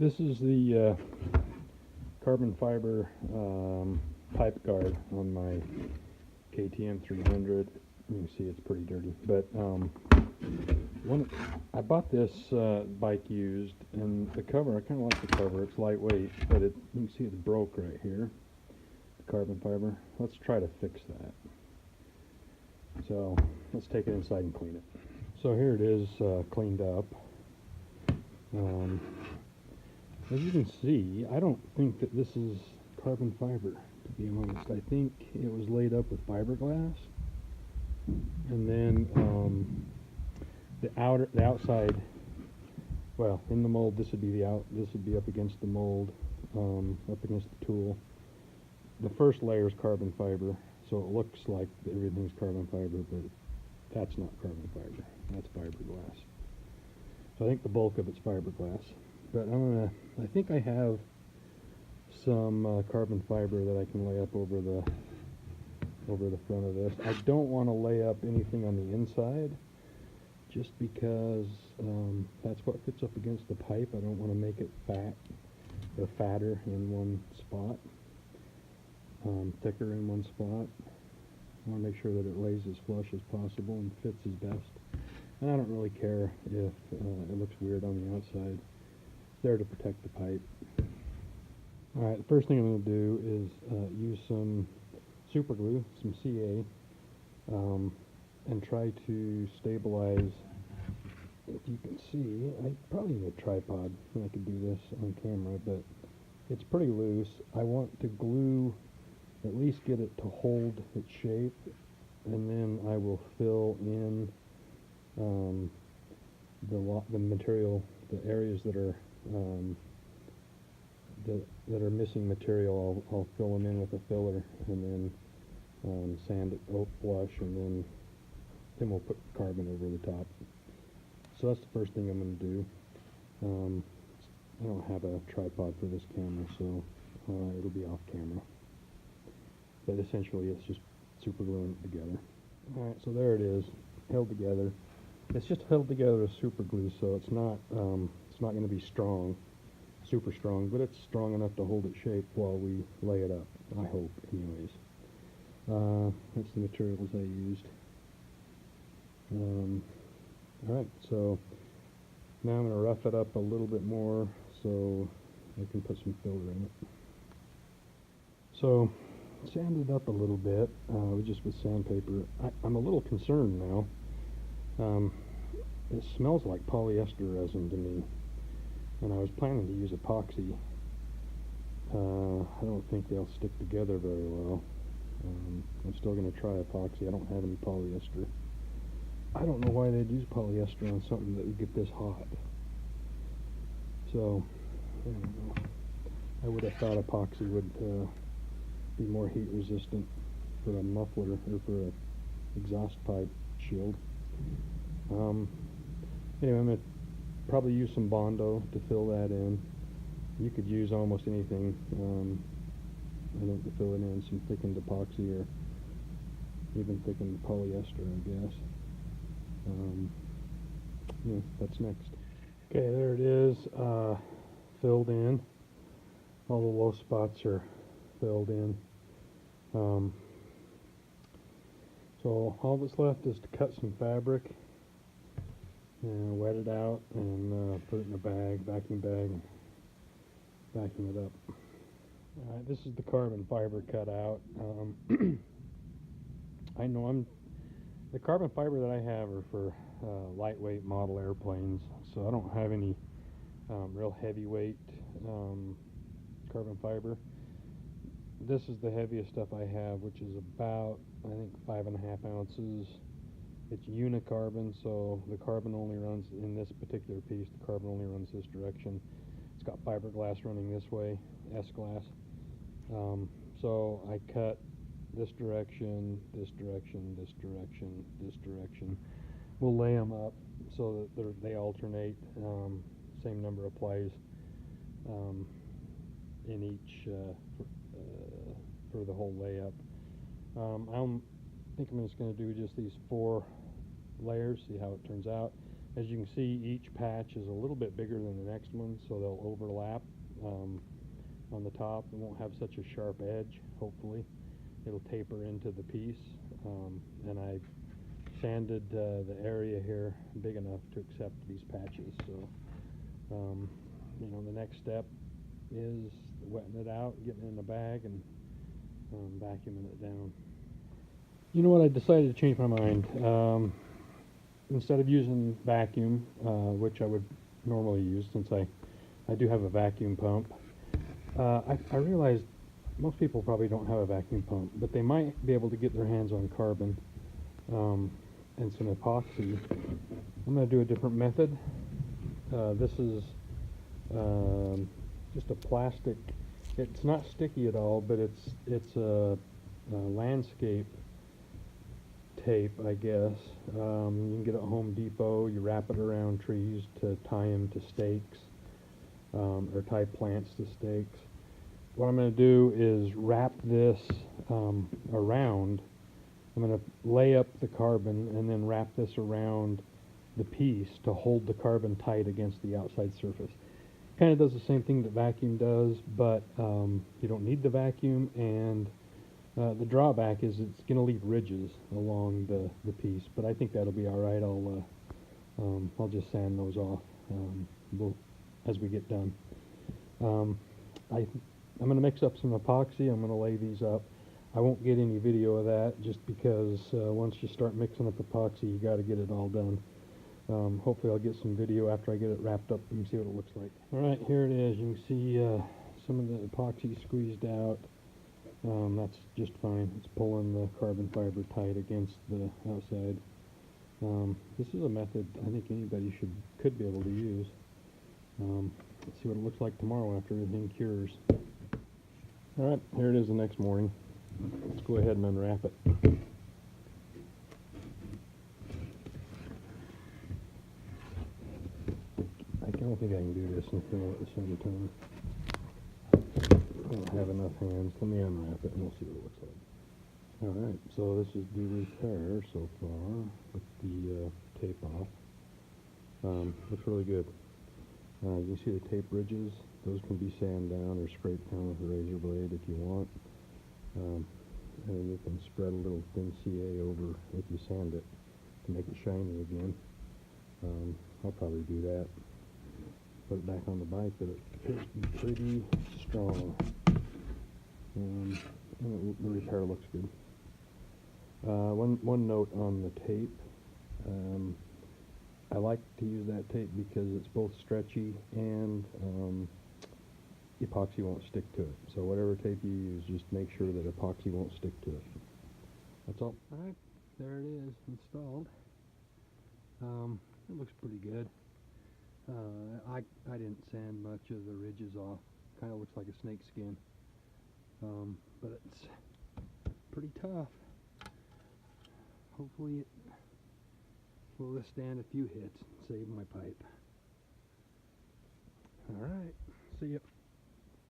This is the carbon fiber pipe guard on my KTM 300. You can see it's pretty dirty, but I bought this bike used, and the cover, I kind of like the cover. It's lightweight, but you can see it's broke right here, the carbon fiber. Let's try to fix that. So let's take it inside and clean it. So here it is, cleaned up. As you can see, I don't think that this is carbon fiber, to be honest. I think it was laid up with fiberglass, and then the outside, well, in the mold, this would be up against the mold, up against the tool. The first layer is carbon fiber, so it looks like everything's carbon fiber, but that's not carbon fiber. That's fiberglass. So I think the bulk of it's fiberglass. But I think I have some carbon fiber that I can lay up over the front of this. I don't want to lay up anything on the inside, just because that's what fits up against the pipe. I don't want to make it fat or fatter in one spot, thicker in one spot. I want to make sure that it lays as flush as possible and fits as best. And I don't really care if it looks weird on the outside. It's there to protect the pipe. Alright, the first thing I'm going to do is use some super glue, some CA, and try to stabilize. If you can see, I probably need a tripod and I could do this on camera, but it's pretty loose. I want to glue, at least get it to hold its shape, and then I will fill in the material, the areas that are missing material. I'll fill them in with a filler, and then sand it flush, and then we'll put carbon over the top. So that's the first thing I'm going to do. I don't have a tripod for this camera, so it'll be off camera. But essentially it's just super gluing it together. Alright, so there it is, held together. It's just held together with super glue, so it's not going to be strong, super strong, but it's strong enough to hold its shape while we lay it up, I hope, anyways. That's the materials I used. Alright, so now I'm going to rough it up a little bit more so I can put some filler in it. So, sanded up a little bit, just with sandpaper. I'm a little concerned now. It smells like polyester resin to me, and I was planning to use epoxy. I don't think they'll stick together very well. I'm still going to try epoxy. I don't have any polyester. I don't know why they'd use polyester on something that would get this hot. So, I don't know. I would have thought epoxy would be more heat resistant for a muffler or for an exhaust pipe shield. Anyway, I'm going to probably use some Bondo to fill that in. You could use almost anything, I think, to fill it in, some thickened epoxy or even thickened polyester, I guess. Yeah, that's next. Okay, there it is, filled in. All the low spots are filled in. So all that's left is to cut some fabric and wet it out and put it in a bag, vacuum bag, and vacuum it up. Alright, this is the carbon fiber cut out. I know the carbon fiber that I have are for lightweight model airplanes, so I don't have any real heavyweight carbon fiber. This is the heaviest stuff I have, which is about, I think, 5.5 ounces. It's unicarbon, so the carbon only runs in this particular piece. The carbon only runs this direction. It's got fiberglass running this way, S-glass. So I cut this direction, this direction, this direction, this direction. We'll lay them up so that they alternate. Same number of plies in each for the whole layup. I think I'm just going to do just these 4 layers, see how it turns out. As you can see, each patch is a little bit bigger than the next one, so they'll overlap on the top. It won't have such a sharp edge, hopefully. It'll taper into the piece. And I sanded the area here big enough to accept these patches. So, you know, the next step is wetting it out, getting it in a bag, and vacuuming it down. You know what? I decided to change my mind. Instead of using vacuum, which I would normally use since I do have a vacuum pump, I realized most people probably don't have a vacuum pump, but they might be able to get their hands on carbon and some epoxy. I'm going to do a different method. This is just a plastic. It's not sticky at all, but it's a landscape tape, I guess. You can get it at Home Depot. You wrap it around trees to tie them to stakes, or tie plants to stakes. What I'm going to do is wrap this around. I'm going to lay up the carbon and then wrap this around the piece to hold the carbon tight against the outside surface. Kind of does the same thing that vacuum does, but you don't need the vacuum, and the drawback is it's going to leave ridges along the piece, but I think that'll be all right. I'll just sand those off as we get done. I'm going to mix up some epoxy. I'm going to lay these up. I won't get any video of that just because once you start mixing up epoxy, you got to get it all done. Hopefully I'll get some video after I get it wrapped up and see what it looks like. Alright, here it is. You can see some of the epoxy squeezed out. That's just fine. It's pulling the carbon fiber tight against the outside. This is a method I think anybody could be able to use. Let's see what it looks like tomorrow after everything cures. Alright, here it is the next morning. Let's go ahead and unwrap it. I don't think I can do this and film at the same time. I don't have enough hands. Let me unwrap it and we'll see what it looks like. Alright, so this is the repair so far with the tape off. Looks really good. You can see the tape ridges. Those can be sanded down or scraped down with a razor blade if you want. And then you can spread a little thin CA over if you sand it to make it shiny again. I'll probably do that. Put it back on the bike, but it appears to be pretty strong. And the repair looks good. One note on the tape. I like to use that tape because it's both stretchy and epoxy won't stick to it. So whatever tape you use, just make sure that epoxy won't stick to it. That's all. Alright, there it is, installed. It looks pretty good. I didn't sand much of the ridges off. Kind of looks like a snake skin. But it's pretty tough. Hopefully it will withstand a few hits and save my pipe. Alright, see ya.